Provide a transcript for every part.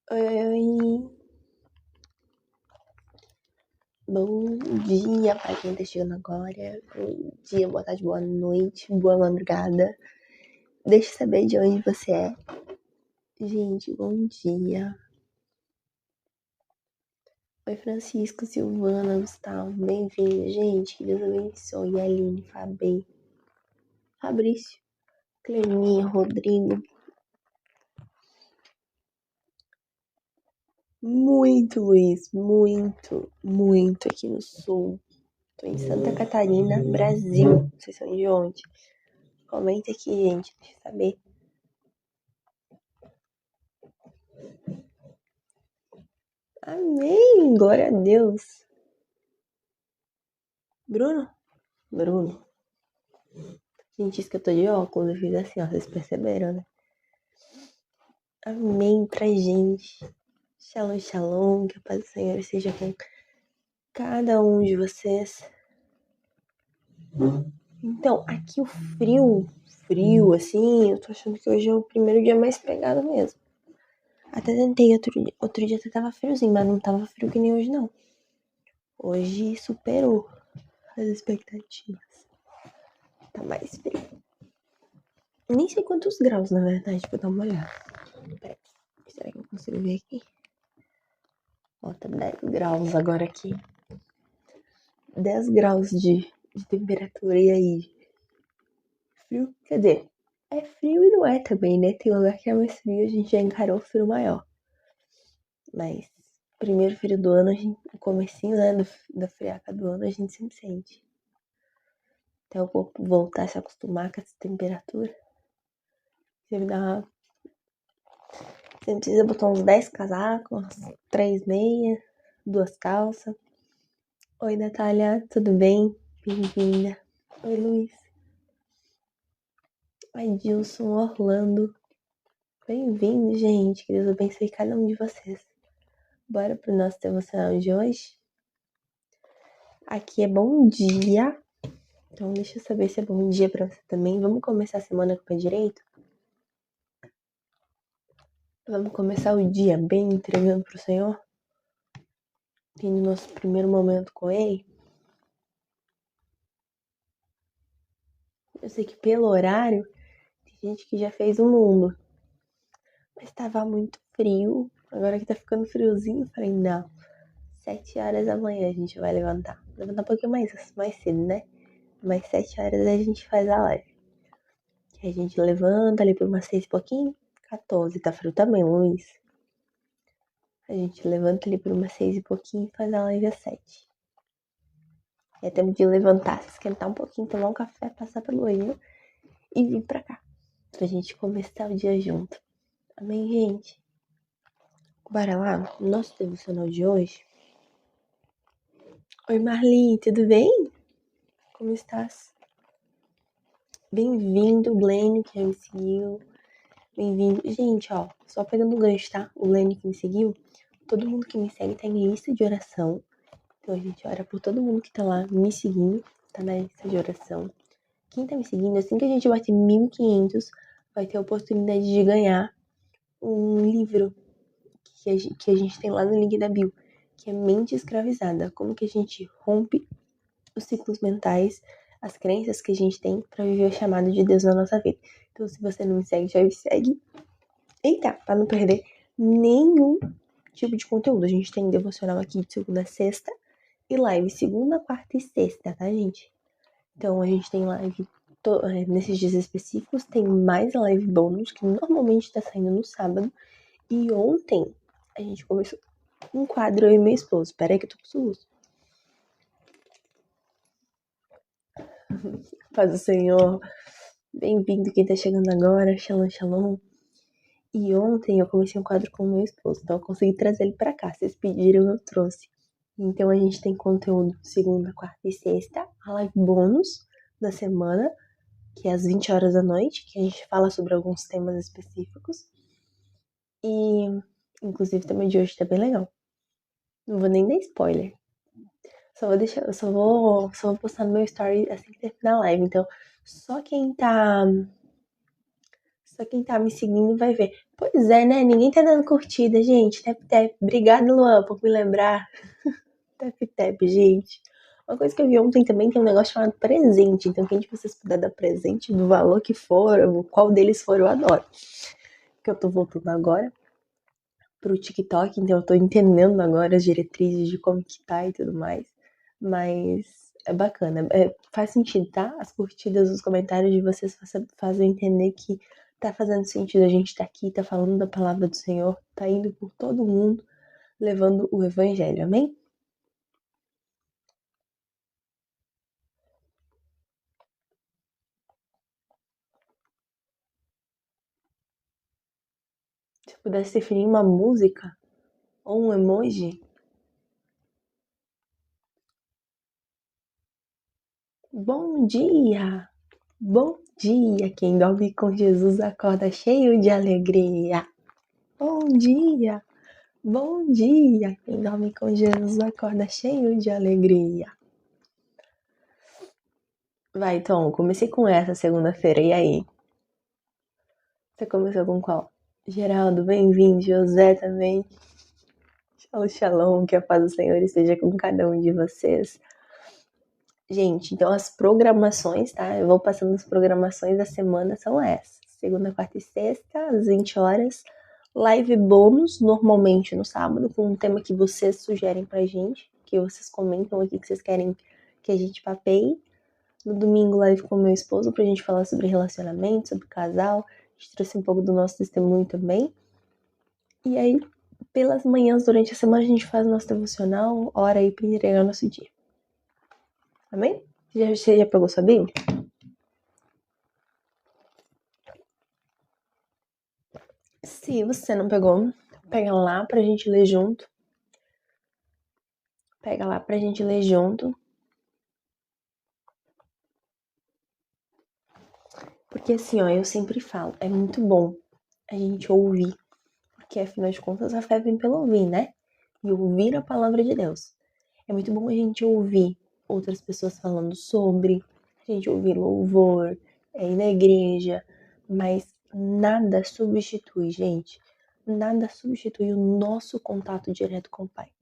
Oi, bom dia para quem tá chegando agora. Bom dia, boa tarde, boa noite, boa madrugada. Deixa eu saber de onde você é. Gente, bom dia. Oi, Francisco, Silvana, Gustavo, bem-vindo. Gente, que Deus abençoe. Aline, Fabi, Fabrício, Cleminha, Rodrigo. Muito, Luiz, muito aqui no sul. Tô em Santa Catarina, Brasil. Vocês são de onde? Comenta aqui, gente, deixa eu saber. Amém! Glória a Deus! Bruno? Gente, isso que eu tô de óculos, eu fiz assim, ó, vocês perceberam, né? Amém pra gente. Shalom, shalom, que a paz do Senhor seja com cada um de vocês. Então, aqui o frio, assim, eu tô achando que hoje é o primeiro dia mais pegado mesmo. Até tentei outro dia até tava friozinho, mas não tava frio que nem hoje, não. Hoje superou as expectativas. Tá mais frio. Nem sei quantos graus, na verdade, pra dar uma olhada. Peraí, será que eu consigo ver aqui? Ó, tá 10 graus agora aqui. 10 graus de temperatura, e aí? Frio? Quer dizer, é frio e não é também, né? Tem lugar que é mais frio, a gente já encarou o frio maior. Mas, primeiro frio do ano, o comecinho, né, da friaca do ano, a gente sempre sente. Até o corpo voltar a se acostumar com essa temperatura. Você precisa botar uns 10 casacos, 3 meias, 2 calças. Oi, Natália, tudo bem? Bem-vinda. Oi, Luiz. Adilson, Orlando. Bem-vindo, gente. Que Deus abençoe cada um de vocês. Bora pro nosso devocional de hoje? Aqui é bom dia. Então, deixa eu saber se é bom dia pra você também. Vamos começar a semana com o pé direito? Vamos começar o dia bem entregando pro Senhor? Tendo nosso primeiro momento com Ele? Eu sei que pelo horário, tem gente que já fez o mundo. Mas tava muito frio. Agora que tá ficando friozinho, eu falei, não. 7 horas da manhã a gente vai levantar. Levantar um pouquinho mais cedo, né? Mas 7 horas a gente faz a live. A gente levanta ali por umas 6 e pouquinho. 14, tá frio também, Luiz. A gente levanta ali por umas 6 e pouquinho e faz a live às 7. É tempo de levantar, se esquentar um pouquinho, tomar um café, passar pelo banheiro e vir pra cá. Pra gente começar o dia junto. Amém, gente? Bora lá, nosso devocional de hoje. Oi, Marli, tudo bem? Como estás? Bem-vindo, Glenn, que já me seguiu. Bem-vindo. Gente, ó, só pegando o gancho, tá? O Glenn que me seguiu, todo mundo que me segue tá em lista de oração. Então a gente ora por todo mundo que tá lá me seguindo, tá na lista de oração. Quem tá me seguindo, assim que a gente bater 1.500, vai ter a oportunidade de ganhar um livro que a gente tem lá no link da bio, que é Mente Escravizada. Como que a gente rompe os ciclos mentais, as crenças que a gente tem pra viver o chamado de Deus na nossa vida. Então, se você não me segue, já me segue. Eita, pra não perder nenhum tipo de conteúdo. A gente tem devocional aqui de segunda a sexta e live segunda, quarta e sexta, tá, gente? Então, a gente tem live nesses dias específicos, tem mais live bônus, que normalmente tá saindo no sábado. E ontem a gente começou um quadro, eu e meu esposo. Pera aí que eu tô com soluço. Paz do Senhor. Bem-vindo quem tá chegando agora. Shalom, shalom. E ontem eu comecei um quadro com o meu esposo, então eu consegui trazer ele pra cá. Vocês pediram, eu trouxe. Então a gente tem conteúdo segunda, quarta e sexta, a live bônus da semana, que é às 20 horas da noite, que a gente fala sobre alguns temas específicos. E, inclusive, também de hoje tá bem legal. Não vou nem dar spoiler. Só vou postar no meu story assim que terminar a live. Então, só quem tá Só quem tá me seguindo vai ver. Pois é, né? Ninguém tá dando curtida, gente. Tap, tap. Obrigada, Luan, por me lembrar. Tap, tap, gente. Uma coisa que eu vi ontem também tem um negócio chamado presente. Então, quem de vocês puder dar presente do valor que for, qual deles for, eu adoro. Que eu tô voltando agora pro TikTok, então eu tô entendendo agora as diretrizes de como que tá e tudo mais. Mas é bacana. Faz sentido, tá? As curtidas, os comentários de vocês fazem entender que tá fazendo sentido a gente tá aqui, tá falando da palavra do Senhor, tá indo por todo mundo, levando o evangelho, amém? Se pudesse definir uma música ou um emoji, bom dia! Bom dia! Quem dorme com Jesus acorda cheio de alegria. Bom dia! Bom dia! Quem dorme com Jesus acorda cheio de alegria. Vai, Tom, comecei com essa segunda-feira, e aí? Você começou com qual? Geraldo, bem-vindo. José também. Shalom, shalom, que a paz do Senhor esteja com cada um de vocês. Gente, então as programações, tá? Eu vou passando as programações da semana, são essas. Segunda, quarta e sexta, às 20 horas. Live bônus, normalmente no sábado, com um tema que vocês sugerem pra gente, que vocês comentam aqui que vocês querem que a gente papeie. No domingo, live com meu esposo pra gente falar sobre relacionamento, sobre casal. A gente trouxe um pouco do nosso testemunho também. E aí, pelas manhãs, durante a semana, a gente faz nosso devocional, ora aí pra entregar nosso dia. Amém? Você já pegou sua Bíblia? Se você não pegou, pega lá pra gente ler junto. Pega lá pra gente ler junto. Porque assim, ó, eu sempre falo, é muito bom a gente ouvir. Porque afinal de contas a fé vem pelo ouvir, né? E ouvir a palavra de Deus. É muito bom a gente ouvir outras pessoas falando sobre, a gente ouvir louvor, ir na igreja, mas nada substitui, gente. Nada substitui o nosso contato direto com o Pai.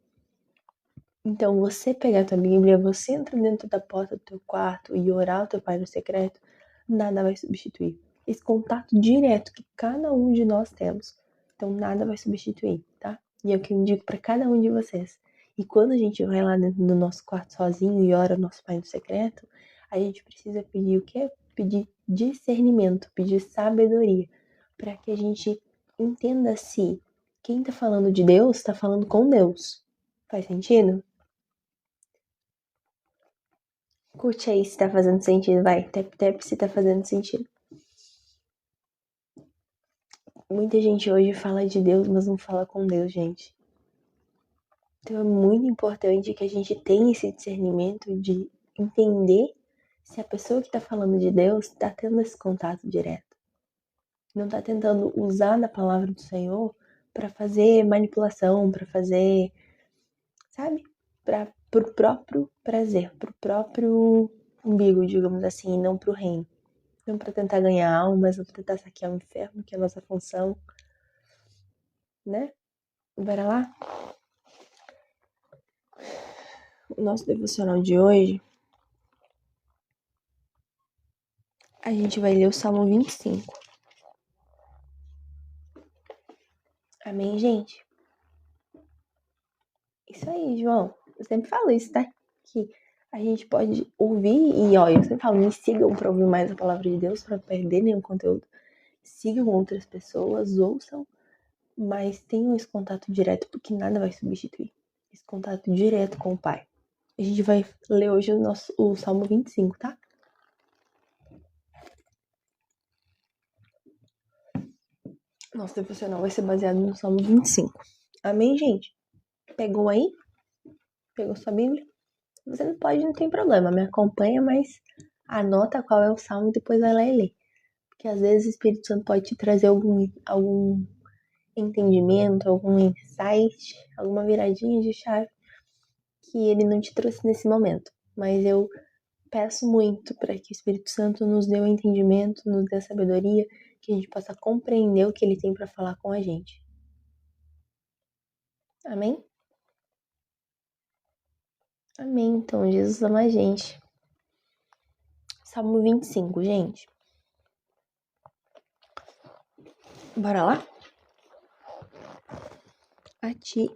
Então, você pegar a tua Bíblia, você entrar dentro da porta do teu quarto e orar ao teu Pai no secreto, nada vai substituir. Esse contato direto que cada um de nós temos. Então, nada vai substituir, tá? E é o que eu indico para cada um de vocês. E quando a gente vai lá dentro do nosso quarto sozinho e ora ao nosso Pai no secreto, a gente precisa pedir o quê? Pedir discernimento, pedir sabedoria, para que a gente entenda se quem tá falando de Deus tá falando com Deus. Faz sentido? Curte aí se tá fazendo sentido, vai. Tap tap se tá fazendo sentido. Muita gente hoje fala de Deus, mas não fala com Deus, gente. Então é muito importante que a gente tenha esse discernimento de entender se a pessoa que tá falando de Deus tá tendo esse contato direto. Não tá tentando usar da palavra do Senhor para fazer manipulação, para fazer, sabe? Pro próprio prazer, pro próprio umbigo, digamos assim, e não pro reino. Não para tentar ganhar almas, não para tentar saquear o inferno, que é a nossa função, né? Bora lá? O nosso devocional de hoje, a gente vai ler o Salmo 25. Amém, gente? Isso aí, João. Eu sempre falo isso, tá? Que a gente pode ouvir e, ó, eu sempre falo, me sigam para ouvir mais a palavra de Deus, para perder nenhum conteúdo. Sigam outras pessoas, ouçam, mas tenham esse contato direto, porque nada vai substituir esse contato direto com o Pai. A gente vai ler hoje o Salmo 25, tá? Nosso devocional vai ser baseado no Salmo 25. Amém, gente? Pegou aí? Pegou sua Bíblia? Você não pode, não tem problema. Me acompanha, mas anota qual é o Salmo e depois vai lá e lê. Porque às vezes o Espírito Santo pode te trazer algum entendimento, algum insight, alguma viradinha de chave que ele não te trouxe nesse momento. Mas eu peço muito para que o Espírito Santo nos dê o entendimento, nos dê a sabedoria, que a gente possa compreender o que ele tem para falar com a gente. Amém? Amém. Então, Jesus ama a gente. Salmo 25, gente. Bora lá? A ti,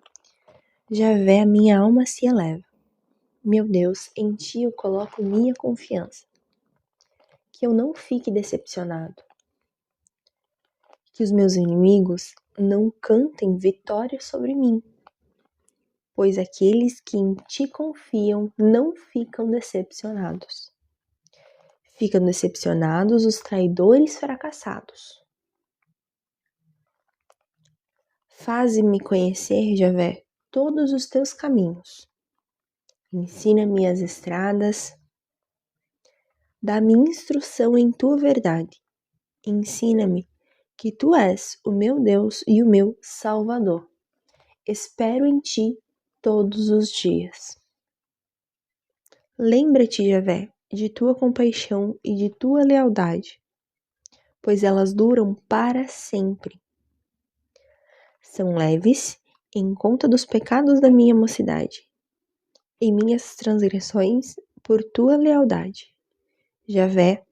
Javé, a minha alma se eleva. Meu Deus, em ti eu coloco minha confiança. Que eu não fique decepcionado. Que os meus inimigos não cantem vitória sobre mim. Pois aqueles que em ti confiam não ficam decepcionados. Ficam decepcionados os traidores fracassados. Faze-me conhecer, Javé, todos os teus caminhos. Ensina-me as estradas. Dá-me instrução em tua verdade. Ensina-me que tu és o meu Deus e o meu Salvador. Espero em ti todos os dias. Lembra-te, Javé, de tua compaixão e de tua lealdade, pois elas duram para sempre. São leves em conta dos pecados da minha mocidade, em minhas transgressões por tua lealdade. Javé,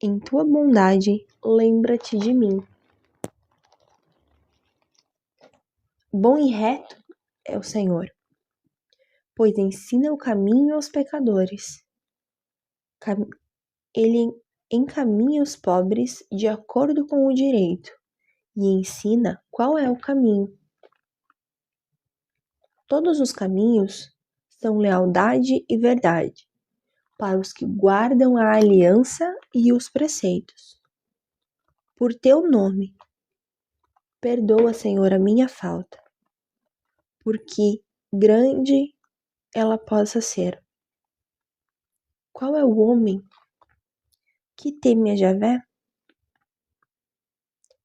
em tua bondade, lembra-te de mim. Bom e reto é o Senhor, pois ensina o caminho aos pecadores. Ele encaminha os pobres de acordo com o direito e ensina qual é o caminho. Todos os caminhos são lealdade e verdade para os que guardam a aliança e os preceitos. Por teu nome, perdoa, Senhor, a minha falta, porque grande ela possa ser. Qual é o homem que teme a Javé?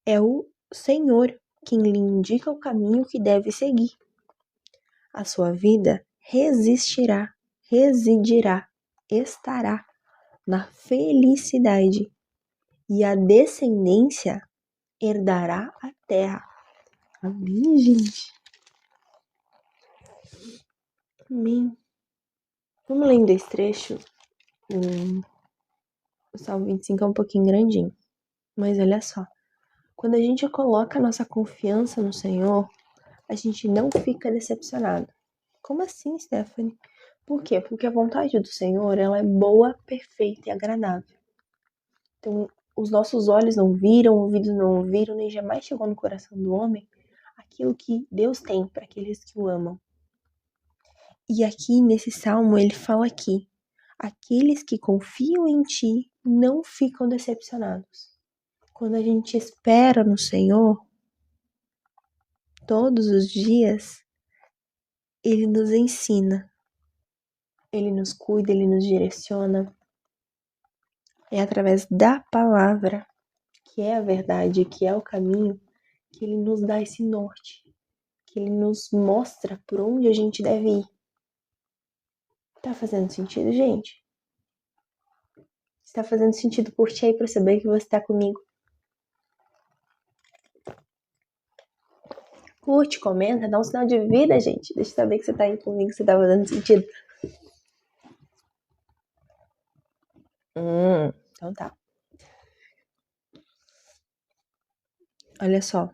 É o Senhor quem lhe indica o caminho que deve seguir. A sua vida residirá, estará na felicidade, e a descendência herdará a terra. Amém, gente? Amém. Vamos lendo esse trecho. O Salmo 25 é um pouquinho grandinho, mas olha só. Quando a gente coloca a nossa confiança no Senhor, a gente não fica decepcionado. Como assim, Stephanie? Por quê? Porque a vontade do Senhor, ela é boa, perfeita e agradável. Então, os nossos olhos não viram, ouvidos não ouviram, nem jamais chegou no coração do homem aquilo que Deus tem para aqueles que o amam. E aqui nesse salmo ele fala aqui: aqueles que confiam em ti não ficam decepcionados. Quando a gente espera no Senhor, todos os dias, Ele nos ensina, Ele nos cuida, Ele nos direciona. É através da palavra, que é a verdade, que é o caminho, que Ele nos dá esse norte, que Ele nos mostra por onde a gente deve ir. Tá fazendo sentido, gente? Está fazendo sentido curtir aí para saber que você tá comigo. Curte, comenta, dá um sinal de vida, gente. Deixa eu saber que você tá aí comigo, que você tá fazendo sentido. Então tá. Olha só.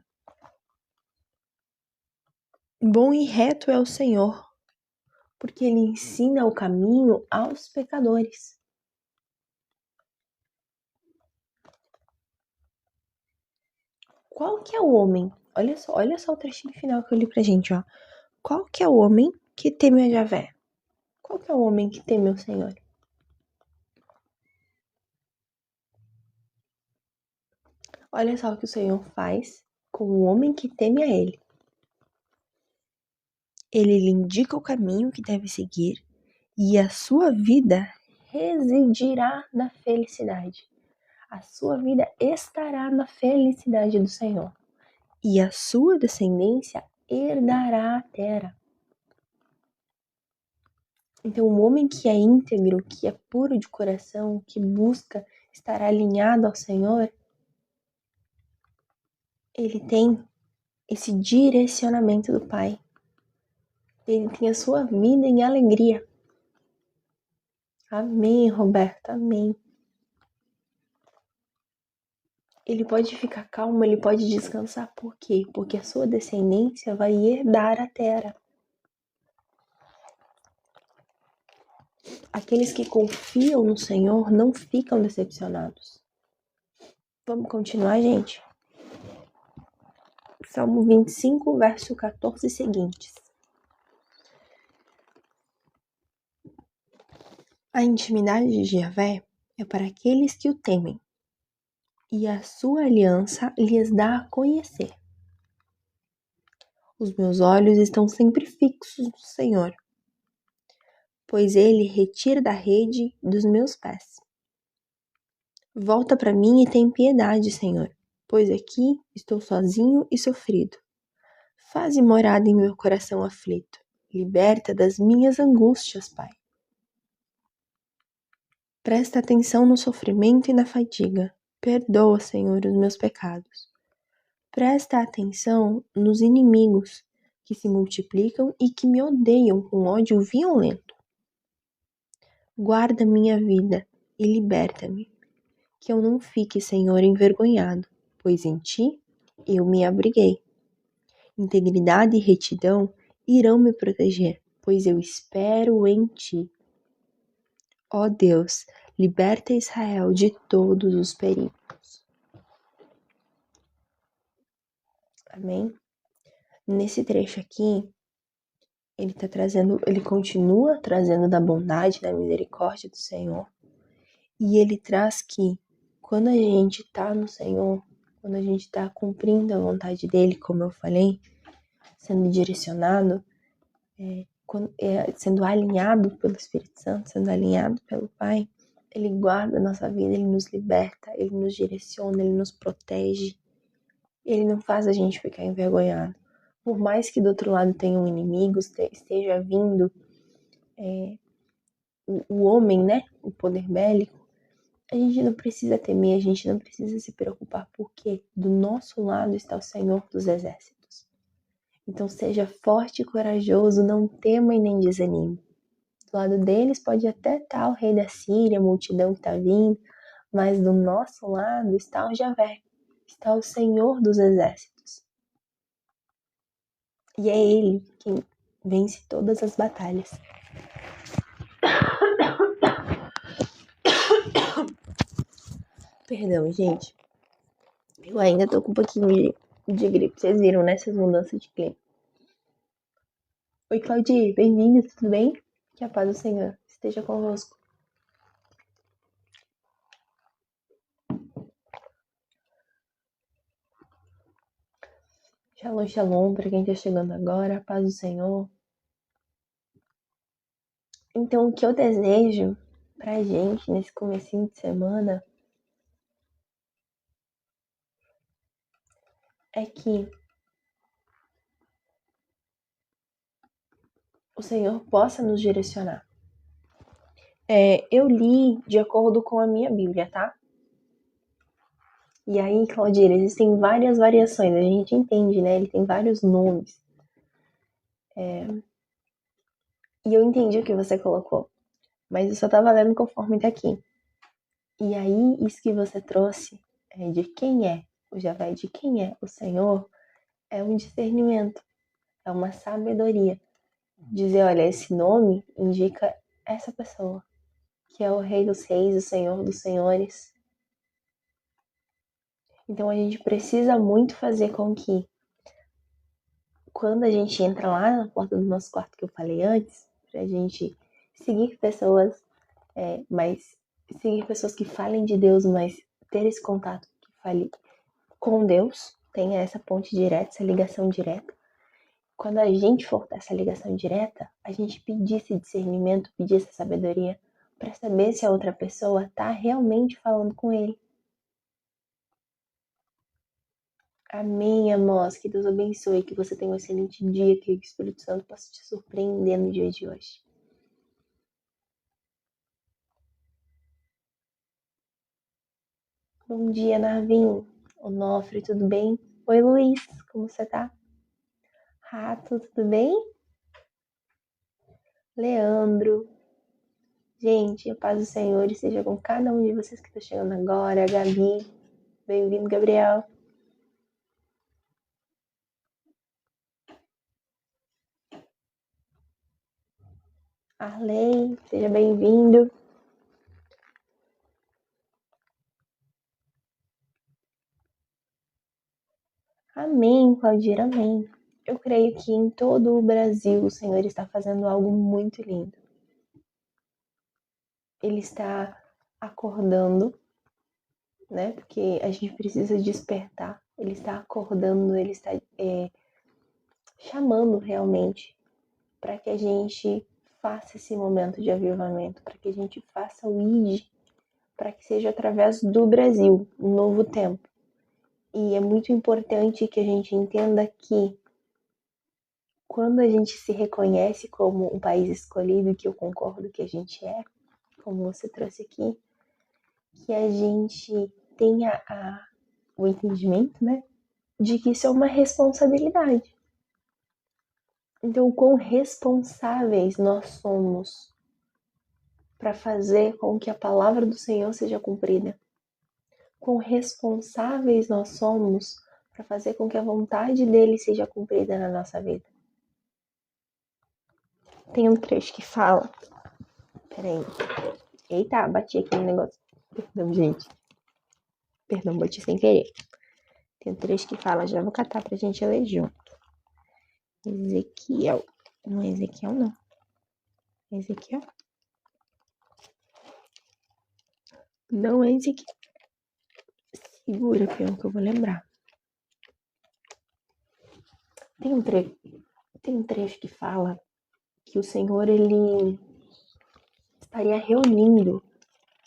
Bom e reto é o Senhor, porque Ele ensina o caminho aos pecadores. Qual que é o homem? Olha só o trechinho final que eu li pra gente, ó. Qual que é o homem que teme a Javé? Qual que é o homem que teme o Senhor? Olha só o que o Senhor faz com o homem que teme a Ele. Ele lhe indica o caminho que deve seguir e a sua vida residirá na felicidade. A sua vida estará na felicidade do Senhor. E a sua descendência herdará a terra. Então, o homem que é íntegro, que é puro de coração, que busca estar alinhado ao Senhor, ele tem esse direcionamento do Pai. Ele tem a sua vida em alegria. Amém, Roberto, amém. Ele pode ficar calmo, ele pode descansar. Por quê? Porque a sua descendência vai herdar a terra. Aqueles que confiam no Senhor não ficam decepcionados. Vamos continuar, gente? Salmo 25, verso 14 seguintes. A intimidade de Javé é para aqueles que o temem, e a sua aliança lhes dá a conhecer. Os meus olhos estão sempre fixos no Senhor, pois ele retira da rede dos meus pés. Volta para mim e tem piedade, Senhor, pois aqui estou sozinho e sofrido. Faze morada em meu coração aflito. Liberta das minhas angústias, Pai. Presta atenção no sofrimento e na fadiga. Perdoa, Senhor, os meus pecados. Presta atenção nos inimigos que se multiplicam e que me odeiam com ódio violento. Guarda minha vida e liberta-me, que eu não fique, Senhor, envergonhado, pois em ti eu me abriguei. Integridade e retidão irão me proteger, pois eu espero em ti. Ó Deus, liberta Israel de todos os perigos. Amém? Nesse trecho aqui, ele continua trazendo da bondade, da misericórdia do Senhor. E ele traz que quando a gente tá no Senhor, quando a gente tá cumprindo a vontade dele, como eu falei, sendo direcionado, sendo alinhado pelo Espírito Santo, sendo alinhado pelo Pai, ele guarda a nossa vida, ele nos liberta, ele nos direciona, ele nos protege. Ele não faz a gente ficar envergonhado. Por mais que do outro lado tenha um inimigo, esteja vindo o homem, né? O poder bélico, a gente não precisa temer, a gente não precisa se preocupar, porque do nosso lado está o Senhor dos Exércitos. Então seja forte e corajoso, não tema e nem desanime. Do lado deles pode até estar o rei da Síria, a multidão que está vindo, mas do nosso lado está o Javé, está o Senhor dos Exércitos. E é Ele quem vence todas as batalhas. Perdão, gente. Eu ainda tô com um pouquinho de gripe. Vocês viram, né? Essas mudanças de clima. Oi, Claudia. Bem-vinda. Tudo bem? Que a paz do Senhor esteja convosco. Shalom, shalom. Para quem tá chegando agora, a paz do Senhor. Então, o que eu desejo pra gente nesse comecinho de semana é que o Senhor possa nos direcionar. Eu li de acordo com a minha Bíblia, tá? E aí, Claudia, existem várias variações, a gente entende, né? Ele tem vários nomes. E eu entendi o que você colocou, mas eu só tava lendo conforme tá aqui. E aí, isso que você trouxe de quem é o Javé, de quem é o Senhor, é um discernimento, é uma sabedoria. Dizer, olha, esse nome indica essa pessoa, que é o Rei dos Reis, o Senhor dos Senhores. Então a gente precisa muito fazer com que, quando a gente entra lá na porta do nosso quarto que eu falei antes, pra gente seguir pessoas, mas seguir pessoas que falem de Deus, mas ter esse contato que fale com Deus, tenha essa ponte direta, essa ligação direta. Quando a gente for ter essa ligação direta, a gente pedir esse discernimento, pedir essa sabedoria para saber se a outra pessoa está realmente falando com ele. Amém, Amós. Que Deus abençoe, que você tenha um excelente dia, que o Espírito Santo possa te surpreender no dia de hoje. Bom dia, Narvin. Onofre, tudo bem? Oi, Luiz, como você tá? Rato, tudo bem? Leandro. Gente, a paz do Senhor esteja com cada um de vocês que está chegando agora. A Gabi, bem-vindo, Gabriel. Arley, seja bem-vindo. Amém, Claudira, amém. Eu creio que em todo o Brasil o Senhor está fazendo algo muito lindo. Ele está acordando, né? Porque a gente precisa despertar. Ele está acordando, ele está chamando realmente para que a gente faça esse momento de avivamento, para que a gente faça o ID, para que seja através do Brasil, um novo tempo. E é muito importante que a gente entenda que quando a gente se reconhece como um país escolhido, que eu concordo que a gente é, como você trouxe aqui, que a gente tenha o entendimento, né, de que isso é uma responsabilidade. Então, o quão responsáveis nós somos para fazer com que a palavra do Senhor seja cumprida. Quão responsáveis nós somos para fazer com que a vontade dele seja cumprida na nossa vida. Tem um trecho que fala. Peraí. Eita, bati aqui no negócio. Perdão, gente. Perdão, bati sem querer. Tem um trecho que fala, já vou catar pra gente ler junto. Ezequiel. Não é Ezequiel, não. É Ezequiel? Não é Ezequiel. Segura, peão, que eu vou lembrar. Tem um trecho que fala que o Senhor, ele estaria reunindo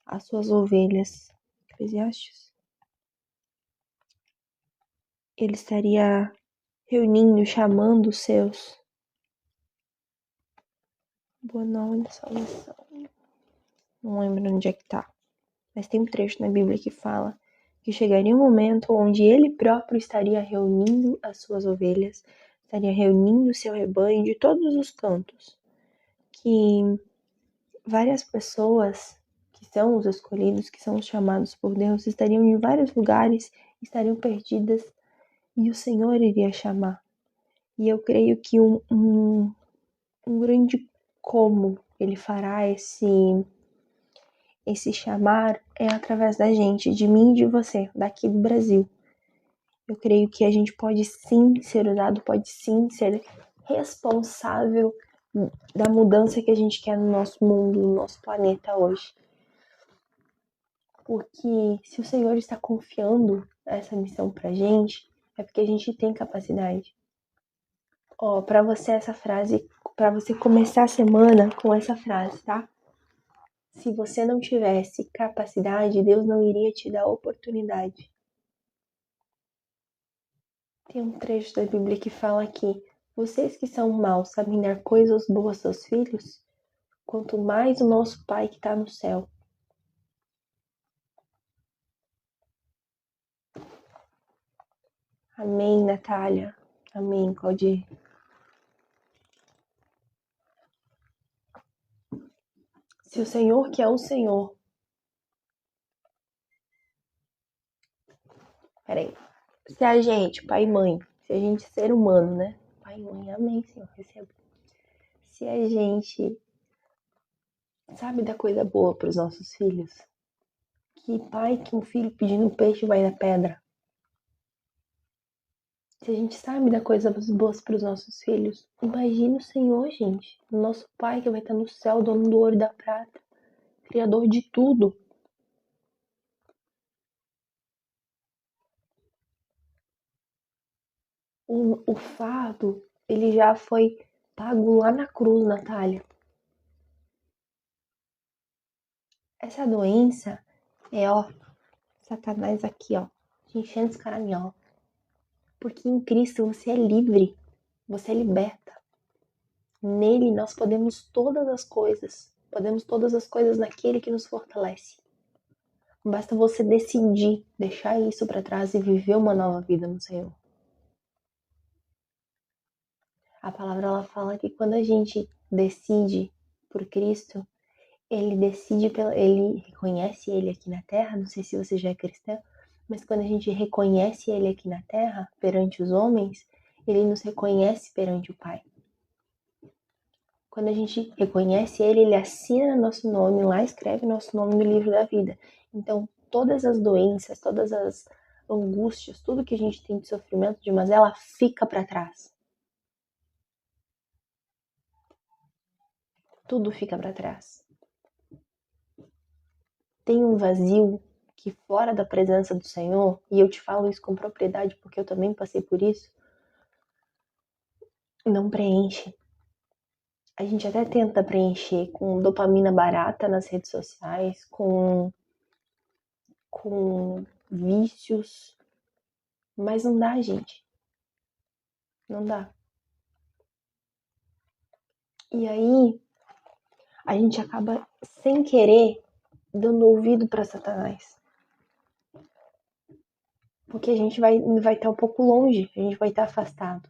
as suas ovelhas. Eclesiastes? Ele estaria reunindo, chamando os seus. Boa noite, salvação. Não lembro onde é que tá. Mas tem um trecho na Bíblia que fala que chegaria um momento onde ele próprio estaria reunindo as suas ovelhas, estaria reunindo o seu rebanho de todos os cantos. Que várias pessoas que são os escolhidos, que são os chamados por Deus, estariam em vários lugares, estariam perdidas e o Senhor iria chamar. E eu creio que um grande como ele fará esse chamar é através da gente, de mim e de você, daqui do Brasil. Eu creio que a gente pode sim ser usado, pode sim ser responsável da mudança que a gente quer no nosso mundo, no nosso planeta hoje. Porque se o Senhor está confiando essa missão pra gente, é porque a gente tem capacidade. Ó, pra você essa frase, pra você começar a semana com essa frase, tá? Se você não tivesse capacidade, Deus não iria te dar oportunidade. Tem um trecho da Bíblia que fala que vocês que são maus sabem dar coisas boas aos filhos? Quanto mais o nosso Pai que está no céu. Amém, Natália. Amém, Claudir. Se o Senhor que é o Senhor. Peraí. Se a gente, pai e mãe, se a gente ser humano, né? Pai e mãe, amém, Senhor, receba. Se a gente sabe da coisa boa para os nossos filhos, que pai que um filho pedindo peixe vai na pedra. Se a gente sabe da coisa boas para os nossos filhos, imagine o Senhor, gente. O nosso Pai que vai estar no céu, dono do ouro e da prata, criador de tudo. O fardo, ele já foi pago lá na cruz, Natália. Essa doença é, ó, Satanás aqui, ó, te enchendo os caraminhol. Porque em Cristo você é livre, você é liberta. Nele nós podemos todas as coisas naquele que nos fortalece. Basta você decidir deixar isso para trás e viver uma nova vida no Senhor. A palavra ela fala que quando a gente decide por Cristo, ele reconhece ele aqui na terra, não sei se você já é cristã, mas quando a gente reconhece ele aqui na terra, perante os homens, ele nos reconhece perante o Pai. Quando a gente reconhece ele assina nosso nome lá, escreve nosso nome no livro da vida. Então, todas as doenças, todas as angústias, tudo que a gente tem de sofrimento, de mazela, fica para trás. Tudo fica para trás. Tem um vazio que fora da presença do Senhor, e eu te falo isso com propriedade porque eu também passei por isso, não preenche. A gente até tenta preencher com dopamina barata nas redes sociais, com vícios, mas não dá, gente. Não dá. E aí, a gente acaba, sem querer, dando ouvido para Satanás. Porque a gente vai estar um pouco longe, a gente vai estar afastado.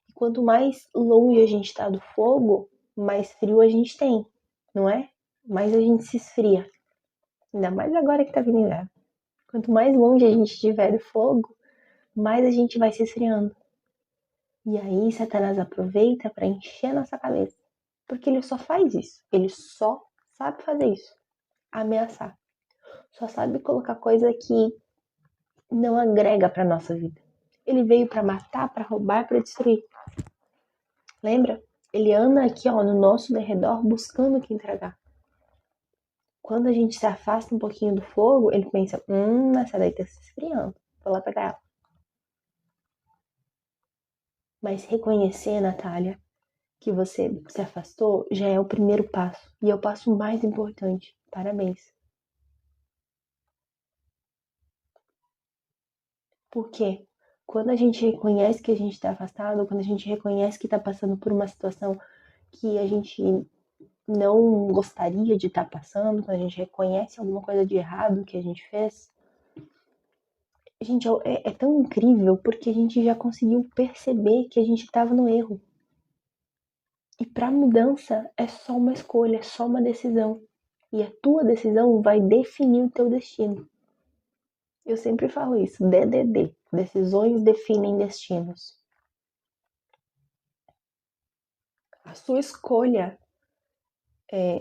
E quanto mais longe a gente está do fogo, mais frio a gente tem, não é? Mais a gente se esfria. Ainda mais agora que tá vindo inverno. Quanto mais longe a gente estiver do fogo, mais a gente vai se esfriando. E aí Satanás aproveita para encher a nossa cabeça. Porque ele só faz isso. Ele só sabe fazer isso. Ameaçar. Só sabe colocar coisa que não agrega para nossa vida. Ele veio para matar, para roubar, para destruir. Lembra? Ele anda aqui, ó, no nosso derredor buscando o que entregar. Quando a gente se afasta um pouquinho do fogo, ele pensa, essa daí tá se esfriando. Vou lá pegar ela. Mas reconhecer, Natália, que você se afastou já é o primeiro passo. E é o passo mais importante. Parabéns. Por quê? Quando a gente reconhece que a gente está afastado, quando a gente reconhece que está passando por uma situação que a gente não gostaria de estar passando, quando a gente reconhece alguma coisa de errado que a gente fez, gente, é tão incrível porque a gente já conseguiu perceber que a gente estava no erro. E para mudança é só uma escolha, é só uma decisão. E a tua decisão vai definir o teu destino. Eu sempre falo isso, DDD, decisões definem destinos. A sua escolha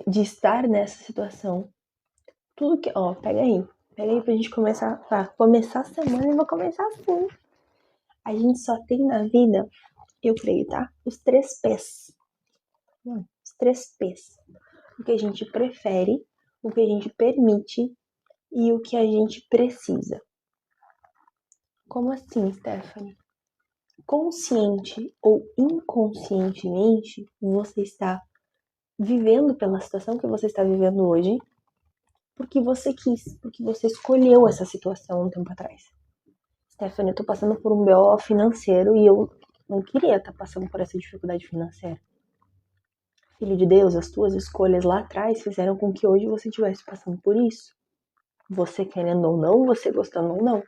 de estar nessa situação, tudo que, pega aí pra gente começar a semana e vou começar assim. A gente só tem na vida, eu creio, tá? Os 3 P's. Os 3 P's. O que a gente prefere, o que a gente permite e o que a gente precisa. Como assim, Stephanie? Consciente ou inconscientemente, você está vivendo pela situação que você está vivendo hoje, porque você quis, porque você escolheu essa situação um tempo atrás. Stephanie, eu tô passando por um BO financeiro e eu não queria estar passando por essa dificuldade financeira. Filho de Deus, as tuas escolhas lá atrás fizeram com que hoje você estivesse passando por isso. Você querendo ou não, você gostando ou não.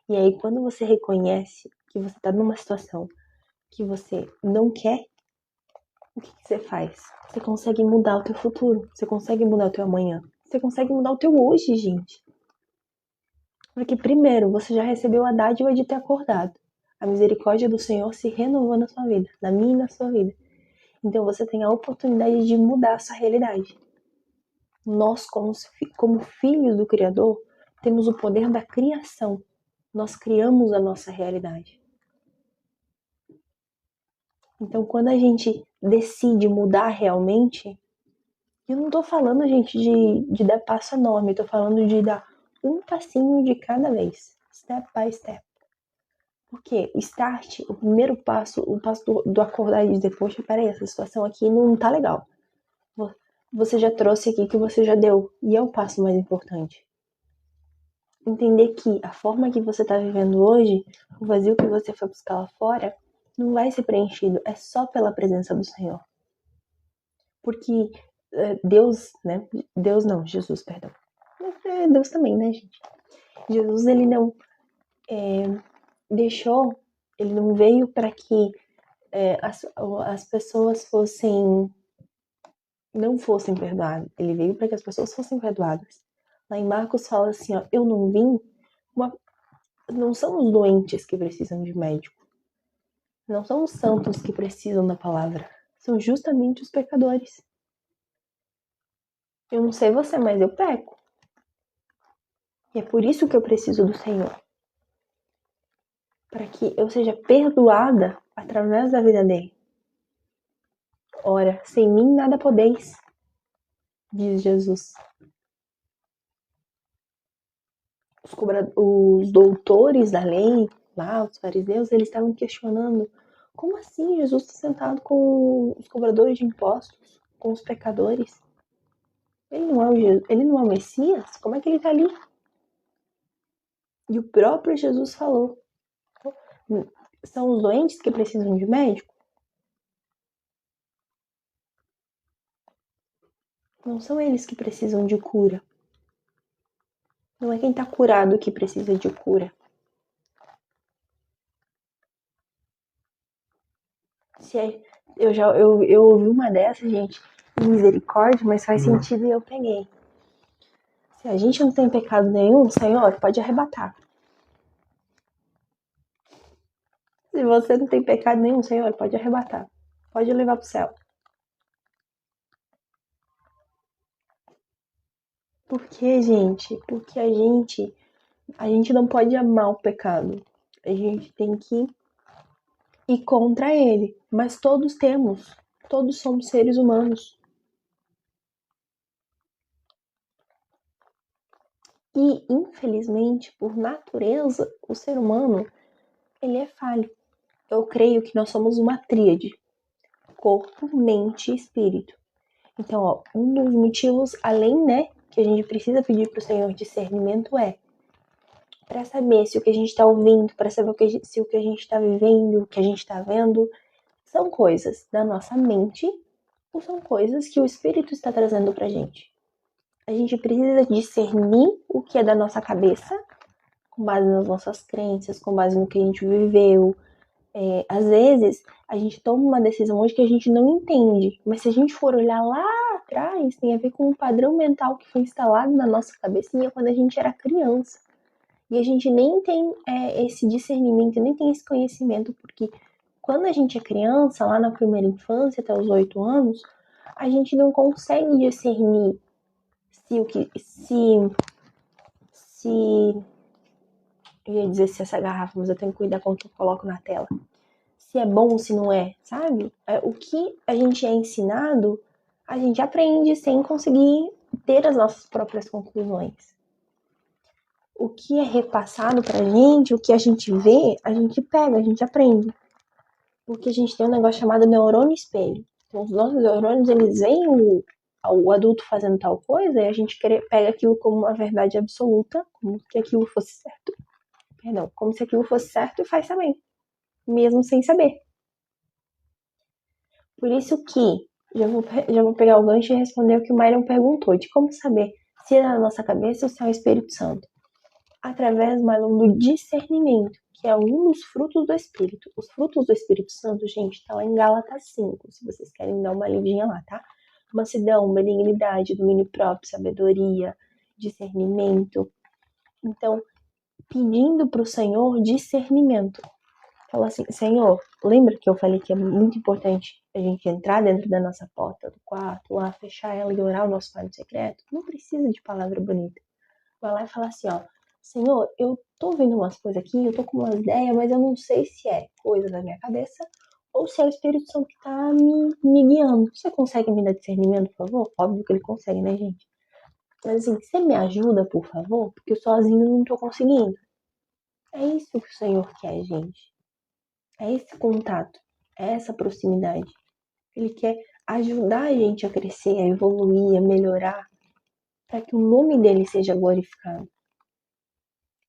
E aí, quando você reconhece que você tá numa situação que você não quer, o que você faz? Você consegue mudar o teu futuro, você consegue mudar o teu amanhã, você consegue mudar o teu hoje, gente. Porque primeiro, você já recebeu a dádiva de ter acordado. A misericórdia do Senhor se renovou na sua vida, na minha e na sua vida. Então você tem a oportunidade de mudar a sua realidade. Nós, como filhos do Criador, temos o poder da criação. Nós criamos a nossa realidade. Então, quando a gente decide mudar realmente, eu não tô falando, gente, de dar passo enorme, eu tô falando de dar um passinho de cada vez, step by step. Porque o start, o primeiro passo, o passo do acordar e dizer, poxa, peraí, essa situação aqui não tá legal. Você já trouxe aqui que você já deu, e é o passo mais importante. Entender que a forma que você tá vivendo hoje, o vazio que você foi buscar lá fora, não vai ser preenchido, é só pela presença do Senhor. Porque Deus, né? Deus não, Jesus, perdão. Deus também, né, gente? Jesus, ele não deixou, ele não veio para que as pessoas não fossem perdoadas. Ele veio para que as pessoas fossem perdoadas. Lá em Marcos fala assim, ó, eu não vim, não são os doentes que precisam de médico. Não são os santos que precisam da palavra. São justamente os pecadores. Eu não sei você, mas eu peco. E é por isso que eu preciso do Senhor. Para que eu seja perdoada através da vida dele. Ora, sem mim nada podeis, diz Jesus. Os doutores da lei, lá, os fariseus, eles estavam questionando: como assim Jesus está sentado com os cobradores de impostos, com os pecadores? Ele não é o Messias? Como é que ele está ali? E o próprio Jesus falou: são os doentes que precisam de médico? Não são eles que precisam de cura. Não é quem está curado que precisa de cura. Eu ouvi uma dessas, gente, misericórdia, mas faz sentido e eu peguei. Se a gente não tem pecado nenhum, Senhor, pode arrebatar. Se você não tem pecado nenhum, Senhor, pode arrebatar. Pode levar pro céu. Por que, gente? Porque a gente não pode amar o pecado. A gente tem que ir contra ele. Mas todos temos. Todos somos seres humanos. E, infelizmente, por natureza, o ser humano, ele é falho. Eu creio que nós somos uma tríade. Corpo, mente e espírito. Então, ó, um dos motivos, além, né, que a gente precisa pedir pro Senhor discernimento para saber se o que a gente está ouvindo, para saber se o que a gente está vivendo, o que a gente está vendo, são coisas da nossa mente ou são coisas que o Espírito está trazendo pra gente. A gente precisa discernir o que é da nossa cabeça, com base nas nossas crenças, com base no que a gente viveu. Às vezes, a gente toma uma decisão hoje que a gente não entende, mas se a gente for olhar lá atrás, tem a ver com um padrão mental que foi instalado na nossa cabecinha quando a gente era criança. E a gente nem tem esse discernimento, nem tem esse conhecimento, porque quando a gente é criança, lá na primeira infância, até os 8 anos, a gente não consegue discernir se eu ia dizer se essa garrafa, mas eu tenho que cuidar com o que eu coloco na tela. Se é bom ou se não é, sabe? O que a gente é ensinado, a gente aprende sem conseguir ter as nossas próprias conclusões. O que é repassado pra gente, o que a gente vê, a gente pega, a gente aprende. Porque a gente tem um negócio chamado neurônio espelho. Então, os nossos neurônios, eles veem o adulto fazendo tal coisa e a gente pega aquilo como uma verdade absoluta, como se aquilo fosse certo. Perdão, como se aquilo fosse certo e faz também, mesmo sem saber. Por isso que, já vou pegar o gancho e responder o que o Myron perguntou, de como saber se é na nossa cabeça ou se é o Espírito Santo. Através, Myron, do discernimento, que é um dos frutos do Espírito. Os frutos do Espírito Santo, gente, tá lá em Gálatas 5, se vocês querem dar uma lidinha lá, tá? Mansidão, benignidade, domínio próprio, sabedoria, discernimento. Então, pedindo pro Senhor discernimento. Fala assim, Senhor, lembra que eu falei que é muito importante a gente entrar dentro da nossa porta do quarto, lá, fechar ela e orar o nosso Pai no secreto? Não precisa de palavra bonita. Vai lá e fala assim, ó, Senhor, eu tô vendo umas coisas aqui, eu tô com umas ideias, mas eu não sei se é coisa da minha cabeça ou se é o Espírito Santo que tá me guiando. Você consegue me dar discernimento, por favor? Óbvio que ele consegue, né, gente? Mas assim, você me ajuda, por favor? Porque eu sozinho não tô conseguindo. É isso que o Senhor quer, gente. É esse contato, é essa proximidade. Ele quer ajudar a gente a crescer, a evoluir, a melhorar, para que o nome dele seja glorificado.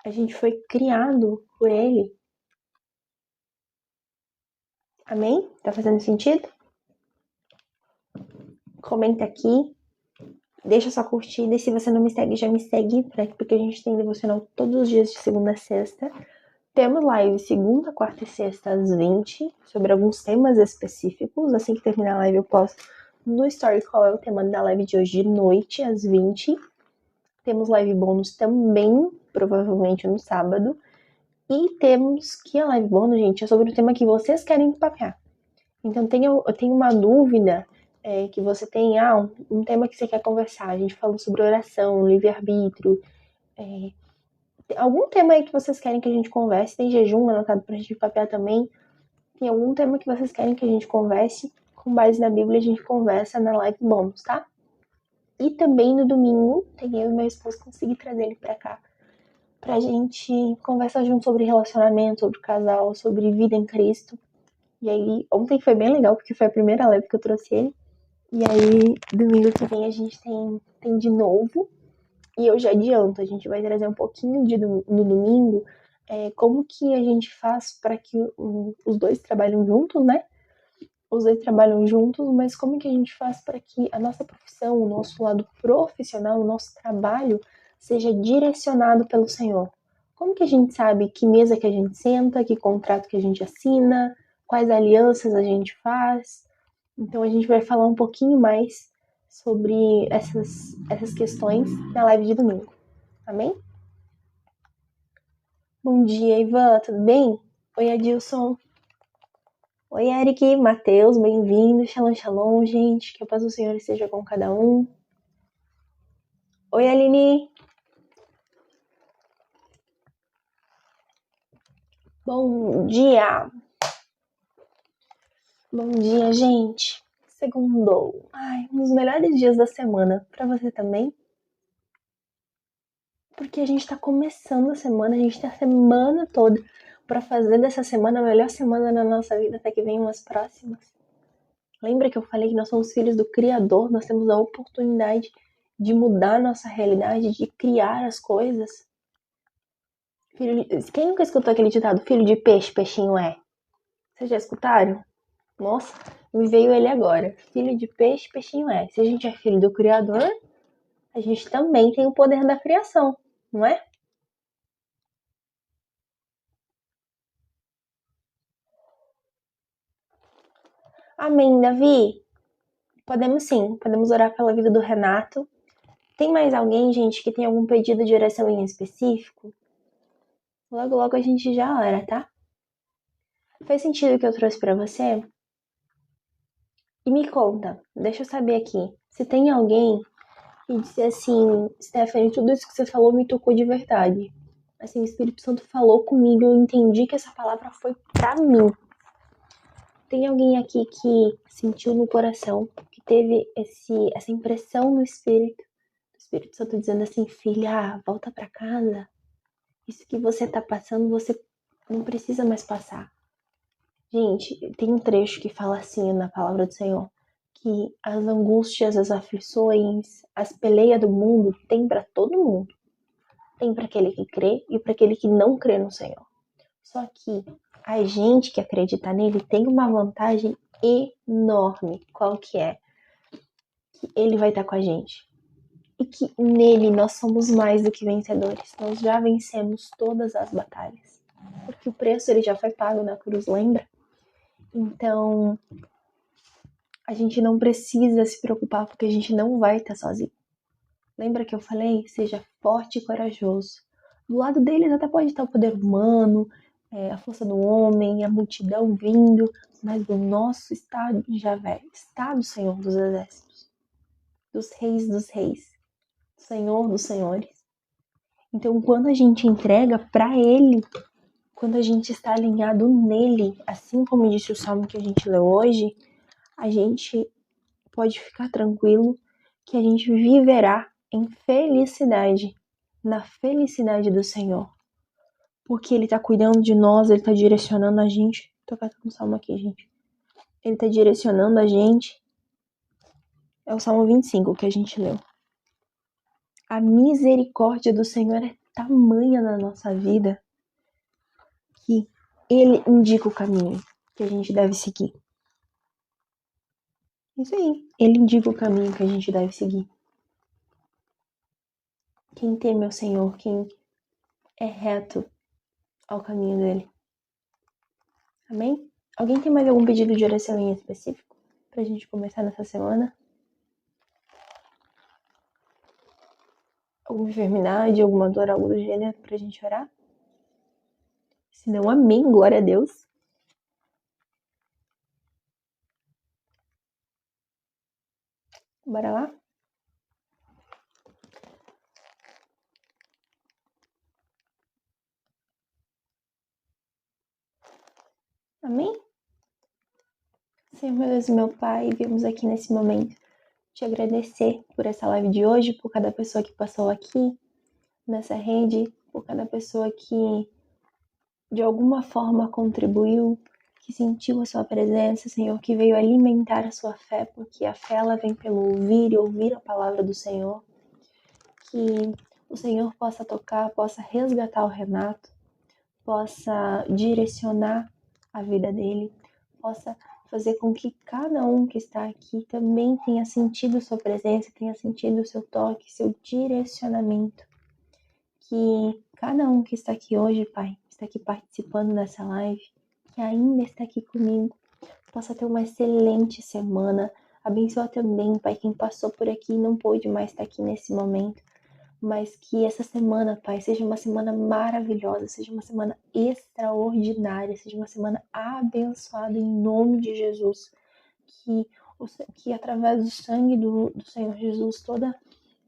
A gente foi criado por ele. Amém? Tá fazendo sentido? Comenta aqui. Deixa sua curtida, e se você não me segue, já me segue, porque a gente tem devocional todos os dias de segunda a sexta. Temos live segunda, quarta e sexta às 20, sobre alguns temas específicos. Assim que terminar a live eu posto no story qual é o tema da live de hoje de noite, às 20. Temos live bônus também, provavelmente no sábado. E temos que a live bônus, gente, é sobre o tema que vocês querem papear. Então, eu tenho uma dúvida que você tem, um tema que você quer conversar. A gente falou sobre oração, livre-arbítrio. Algum tema aí que vocês querem que a gente converse. Tem jejum anotado pra gente papear também. Tem algum tema que vocês querem que a gente converse. Com base na Bíblia, a gente conversa na live bônus, tá? E também no domingo, tem eu e meu esposo conseguir trazer ele pra cá. Pra gente conversar junto sobre relacionamento, sobre casal, sobre vida em Cristo. E aí, ontem foi bem legal, porque foi a primeira live que eu trouxe ele. E aí, domingo que vem a gente tem de novo. E eu já adianto, a gente vai trazer um pouquinho no domingo, como que a gente faz para que os dois trabalhem juntos, né? Os dois trabalham juntos, mas como que a gente faz para que a nossa profissão, o nosso lado profissional, o nosso trabalho seja direcionado pelo Senhor? Como que a gente sabe que mesa que a gente senta, que contrato que a gente assina, quais alianças a gente faz? Então a gente vai falar um pouquinho mais sobre essas questões na live de domingo. Amém? Bom dia, Ivan, tudo bem? Oi, Adilson. Oi, Eric, Matheus, bem-vindo. Shalom, shalom, gente. Que a paz do Senhor esteja com cada um. Oi, Aline. Bom dia. Bom dia, gente. Segundou. Ai, um dos melhores dias da semana. Pra você também? Porque a gente tá começando a semana, a gente tem a semana toda pra fazer dessa semana a melhor semana da nossa vida até que venham as próximas. Lembra que eu falei que nós somos filhos do Criador, nós temos a oportunidade de mudar a nossa realidade, de criar as coisas. Quem nunca escutou aquele ditado, filho de peixe, peixinho é? Vocês já escutaram? Nossa, me veio ele agora. Filho de peixe, peixinho é. Se a gente é filho do Criador, a gente também tem o poder da criação, não é? Amém, Davi? Podemos sim, podemos orar pela vida do Renato. Tem mais alguém, gente, que tem algum pedido de oração em específico? Logo, logo a gente já ora, tá? Fez sentido o que eu trouxe pra você? E me conta, deixa eu saber aqui, se tem alguém que disse assim, Stephanie, tudo isso que você falou me tocou de verdade. Assim, o Espírito Santo falou comigo, eu entendi que essa palavra foi pra mim. Tem alguém aqui que sentiu no coração, que teve essa impressão no Espírito, do Espírito Santo dizendo assim, filha, volta pra casa. Isso que você tá passando, você não precisa mais passar. Gente, tem um trecho que fala assim na palavra do Senhor, que as angústias, as aflições, as peleias do mundo tem para todo mundo. Tem para aquele que crê e para aquele que não crê no Senhor. Só que a gente que acredita nele tem uma vantagem enorme. Qual que é? Que ele vai estar com a gente. E que nele nós somos mais do que vencedores. Nós já vencemos todas as batalhas. Porque o preço ele já foi pago na cruz, lembra? Então, a gente não precisa se preocupar porque a gente não vai estar sozinho. Lembra que eu falei? Seja forte e corajoso. Do lado deles até pode estar o poder humano, a força do homem, a multidão vindo, mas do nosso estado de Javé, está do Senhor dos Exércitos, dos reis, Senhor dos senhores. Então, quando a gente entrega para Ele, quando a gente está alinhado nele, assim como disse o salmo que a gente leu hoje, a gente pode ficar tranquilo que a gente viverá em felicidade, na felicidade do Senhor. Porque Ele está cuidando de nós, Ele está direcionando a gente. Tô catando um salmo aqui, gente. Ele está direcionando a gente. É o Salmo 25 que a gente leu. A misericórdia do Senhor é tamanha na nossa vida que Ele indica o caminho que a gente deve seguir. Isso aí. Ele indica o caminho que a gente deve seguir. Quem teme ao Senhor, quem é reto ao caminho dele. Amém? Alguém tem mais algum pedido de oração em específico pra gente começar nessa semana? Alguma enfermidade, alguma dor, algo do gênero pra gente orar? Se não, amém, glória a Deus. Bora lá? Amém? Senhor, meu Deus e meu Pai, viemos aqui nesse momento te agradecer por essa live de hoje, por cada pessoa que passou aqui nessa rede, por cada pessoa que de alguma forma contribuiu, que sentiu a sua presença, Senhor, que veio alimentar a sua fé, porque a fé ela vem pelo ouvir e ouvir a palavra do Senhor. Que o Senhor possa tocar, possa resgatar o Renato, possa direcionar a vida dele, possa fazer com que cada um que está aqui também tenha sentido sua presença, tenha sentido o seu toque, seu direcionamento. Que cada um que está aqui hoje, Pai, está aqui participando dessa live, que ainda está aqui comigo, possa ter uma excelente semana. Abençoa também, Pai, quem passou por aqui e não pôde mais estar aqui nesse momento, mas que essa semana, Pai, seja uma semana maravilhosa, seja uma semana extraordinária, seja uma semana abençoada em nome de Jesus. Que através do sangue do Senhor Jesus, toda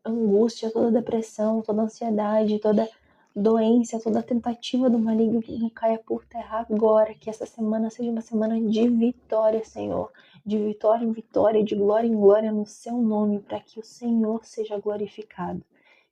angústia, toda depressão, toda ansiedade, toda doença, toda tentativa do maligno caia por terra agora, que essa semana seja uma semana de vitória, Senhor, de vitória em vitória, de glória em glória no seu nome, para que o Senhor seja glorificado,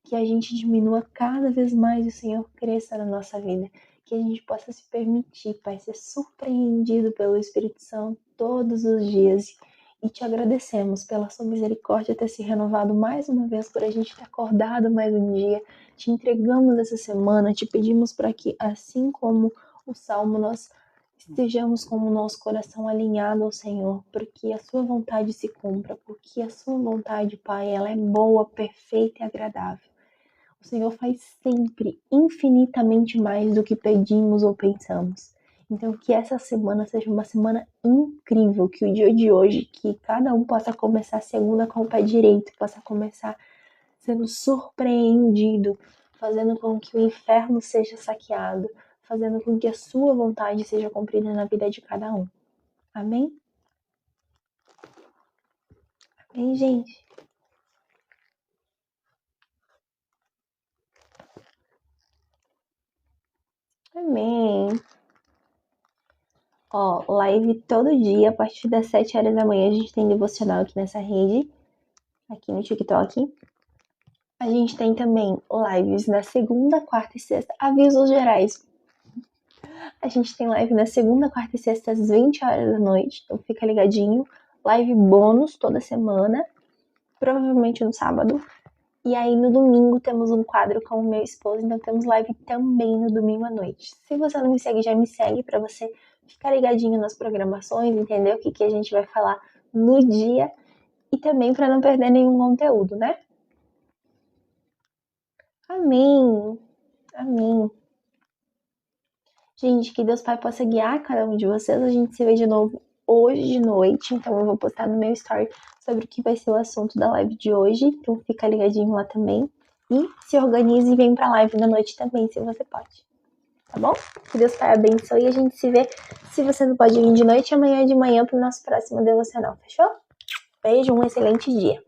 que a gente diminua cada vez mais e o Senhor cresça na nossa vida, que a gente possa se permitir, Pai, ser surpreendido pelo Espírito Santo todos os dias. E te agradecemos pela sua misericórdia ter se renovado mais uma vez, por a gente ter acordado mais um dia. Te entregamos essa semana, te pedimos para que, assim como o Salmo, nós estejamos com o nosso coração alinhado ao Senhor, porque a sua vontade se cumpra, porque a sua vontade, Pai, ela é boa, perfeita e agradável. O Senhor faz sempre infinitamente mais do que pedimos ou pensamos. Então, que essa semana seja uma semana incrível, que o dia de hoje, que cada um possa começar a segunda com o pé direito, possa começar sendo surpreendido, fazendo com que o inferno seja saqueado, fazendo com que a sua vontade seja cumprida na vida de cada um. Amém? Amém, gente? Amém. Ó, live todo dia, a partir das 7 horas da manhã, a gente tem devocional aqui nessa rede, aqui no TikTok. A gente tem também lives na segunda, quarta e sexta, avisos gerais. A gente tem live na segunda, quarta e sexta, às 20 horas da noite, então fica ligadinho. Live bônus toda semana, provavelmente no sábado. E aí no domingo temos um quadro com o meu esposo, então temos live também no domingo à noite. Se você não me segue, já me segue para você ficar ligadinho nas programações, entender o que a gente vai falar no dia e também para não perder nenhum conteúdo, né? Amém! Amém! Gente, que Deus Pai possa guiar cada um de vocês. A gente se vê de novo hoje de noite, então eu vou postar no meu story sobre o que vai ser o assunto da live de hoje, então fica ligadinho lá também. E se organize e vem pra live da noite também, se você pode. Tá bom? Que Deus Pai abençoe e a gente se vê. Se você não pode vir de noite, amanhã de manhã pro nosso próximo devocional, fechou? Beijo, um excelente dia.